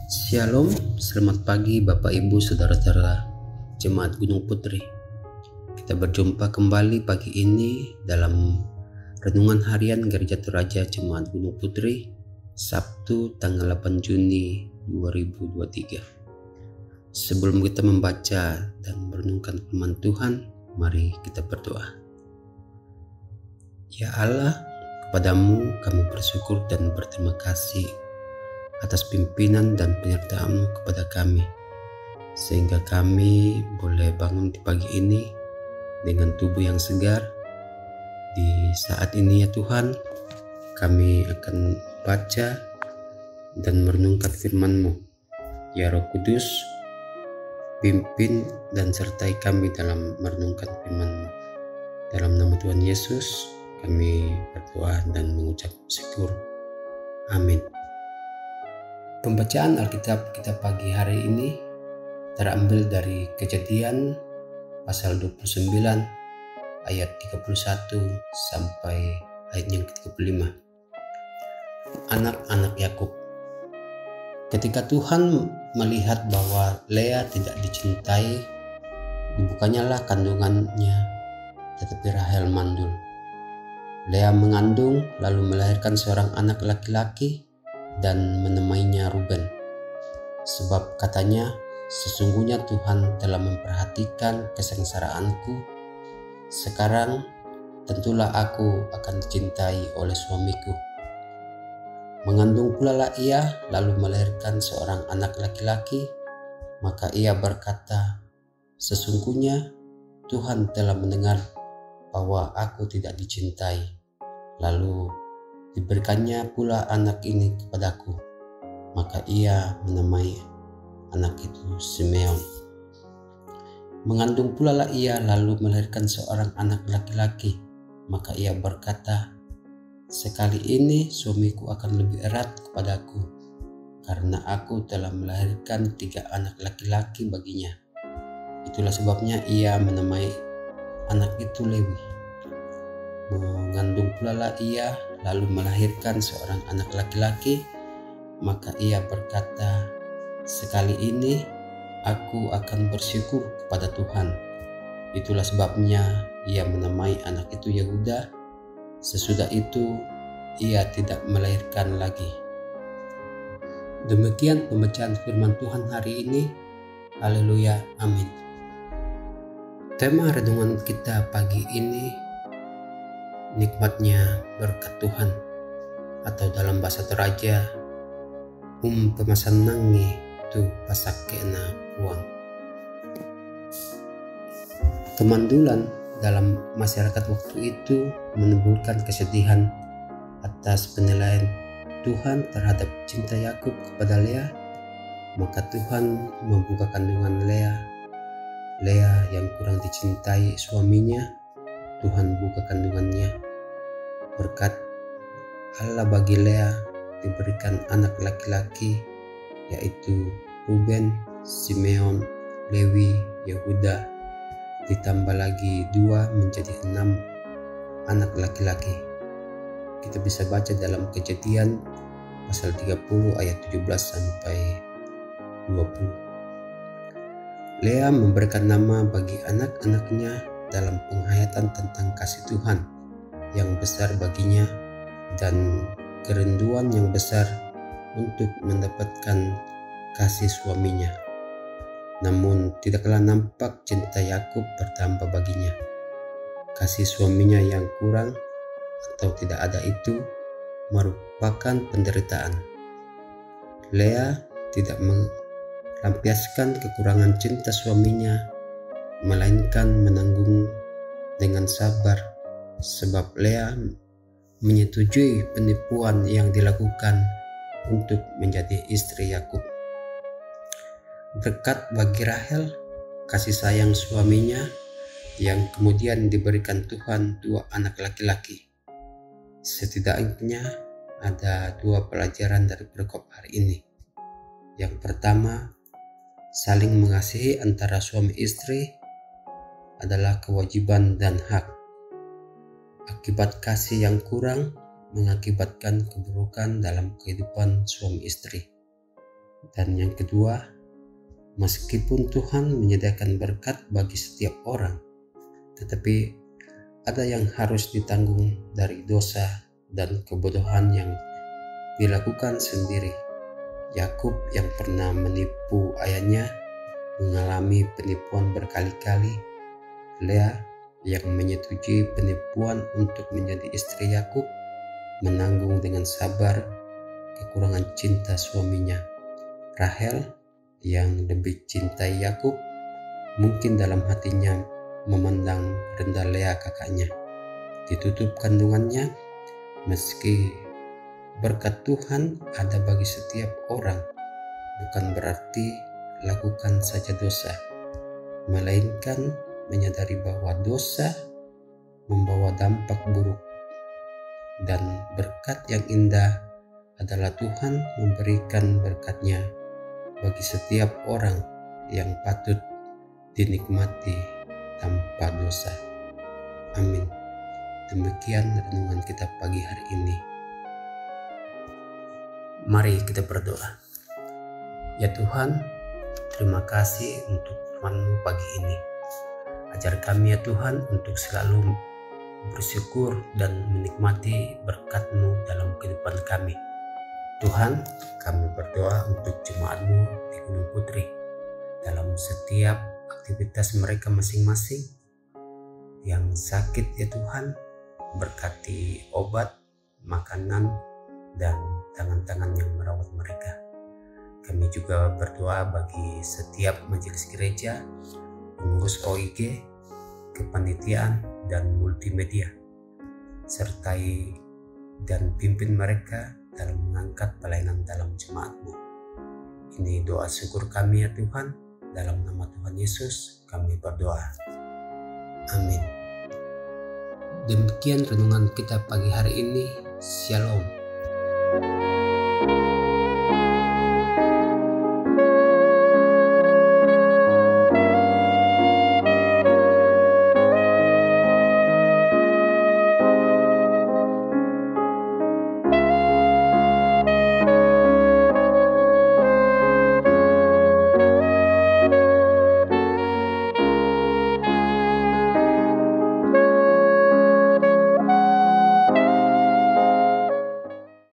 Shalom, selamat pagi Bapak Ibu Saudara-saudara Jemaat Gunung Putri. Kita berjumpa kembali pagi ini dalam Renungan Harian Gereja Toraja Jemaat Gunung Putri, Sabtu tanggal 8 Juni 2023. Sebelum kita membaca dan merenungkan firman Tuhan, mari kita berdoa. Ya Allah, kepadamu kami bersyukur dan berterima kasih atas pimpinan dan penyertaan-Mu kepada kami, sehingga kami boleh bangun di pagi ini dengan tubuh yang segar. Di saat ini ya Tuhan, kami akan baca dan merenungkan firman-Mu. Ya Roh Kudus, pimpin dan sertai kami dalam merenungkan firman-Mu. Dalam nama Tuhan Yesus, kami berdoa dan mengucap syukur. Amin. Pembacaan Alkitab kita pagi hari ini terambil dari Kejadian pasal 29 ayat 31 sampai ayat yang ke-35. Anak-anak Yakub. Ketika Tuhan melihat bahwa Lea tidak dicintai, dibukanyalah kandungannya, tetapi Rahel mandul. Lea mengandung lalu melahirkan seorang anak laki-laki dan menamainya Ruben, sebab katanya, sesungguhnya Tuhan telah memperhatikan kesengsaraanku. Sekarang tentulah aku akan dicintai oleh suamiku. Mengandung pula lah ia lalu melahirkan seorang anak laki-laki, maka ia berkata, sesungguhnya Tuhan telah mendengar bahwa aku tidak dicintai. Lalu diberikannya pula anak ini kepadaku, maka ia menamai anak itu Simeon. Mengandung pula lah ia lalu melahirkan seorang anak laki-laki, maka ia berkata, sekali ini suamiku akan lebih erat kepadaku, karena aku telah melahirkan 3 anak laki-laki baginya. Itulah sebabnya ia menamai anak itu Lewi. Mengandung pula lah ia lalu melahirkan seorang anak laki-laki, maka ia berkata, sekali ini aku akan bersyukur kepada Tuhan. Itulah sebabnya ia menamai anak itu Yehuda. Sesudah itu ia tidak melahirkan lagi. Demikian pembacaan firman Tuhan hari ini. Haleluya, amin. Tema renungan kita pagi ini, nikmatnya berkat Tuhan, atau dalam bahasa Toraja, pemasanangi tu pasakena uang. Kemandulan dalam masyarakat waktu itu menimbulkan kesedihan atas penilaian Tuhan terhadap cinta Yakub kepada Lea. Maka Tuhan membuka kandungan Lea yang kurang dicintai suaminya. Tuhan buka kandungannya. Berkat Allah bagi Lea diberikan anak laki-laki, yaitu Ruben, Simeon, Lewi, Yehuda, ditambah lagi 2 menjadi 6 anak laki-laki. Kita bisa baca dalam Kejadian pasal 30 ayat 17 sampai 20. Lea memberikan nama bagi anak-anaknya dalam penghayatan tentang kasih Tuhan yang besar baginya dan kerinduan yang besar untuk mendapatkan kasih suaminya. Namun tidaklah nampak cinta Yakub bertambah baginya. Kasih suaminya yang kurang atau tidak ada itu merupakan penderitaan. Lea tidak melampiaskan kekurangan cinta suaminya, melainkan menanggung dengan sabar, sebab Lea menyetujui penipuan yang dilakukan untuk menjadi istri Yakub. Berkat bagi Rahel, kasih sayang suaminya yang kemudian diberikan Tuhan 2 anak laki-laki. Setidaknya ada 2 pelajaran dari perikop hari ini. Yang pertama, saling mengasihi antara suami istri adalah kewajiban dan hak. Akibat kasih yang kurang mengakibatkan keburukan dalam kehidupan suami istri. Dan yang kedua, meskipun Tuhan menyediakan berkat bagi setiap orang, tetapi ada yang harus ditanggung dari dosa dan kebodohan yang dilakukan sendiri. Yakub yang pernah menipu ayahnya mengalami penipuan berkali-kali. Lea yang menyetujui penipuan untuk menjadi istri Yakub menanggung dengan sabar kekurangan cinta suaminya. Rahel yang lebih cintai Yakub mungkin dalam hatinya memandang rendah Lea kakaknya. Ditutup kandungannya, meski berkat Tuhan ada bagi setiap orang, bukan berarti lakukan saja dosa, melainkan menyadari bahwa dosa membawa dampak buruk. Dan berkat yang indah adalah Tuhan memberikan berkatnya bagi setiap orang yang patut dinikmati tanpa dosa. Amin. Demikian renungan kita pagi hari ini. Mari kita berdoa. Ya Tuhan, terima kasih untuk firman-Mu pagi ini. Ajar kami ya Tuhan untuk selalu bersyukur dan menikmati berkat-Mu dalam kehidupan kami. Tuhan, kami berdoa untuk jemaat-Mu di Gunung Putri dalam setiap aktivitas mereka masing-masing. Yang sakit ya Tuhan, berkati obat, makanan, dan tangan-tangan yang merawat mereka. Kami juga berdoa bagi setiap majelis gereja, pengurus OIG, kepanitiaan, dan multimedia. Sertai dan pimpin mereka dalam mengangkat pelayanan dalam jemaat-Mu. Ini doa syukur kami ya Tuhan, dalam nama Tuhan Yesus kami berdoa. Amin. Demikian renungan kita pagi hari ini. Shalom.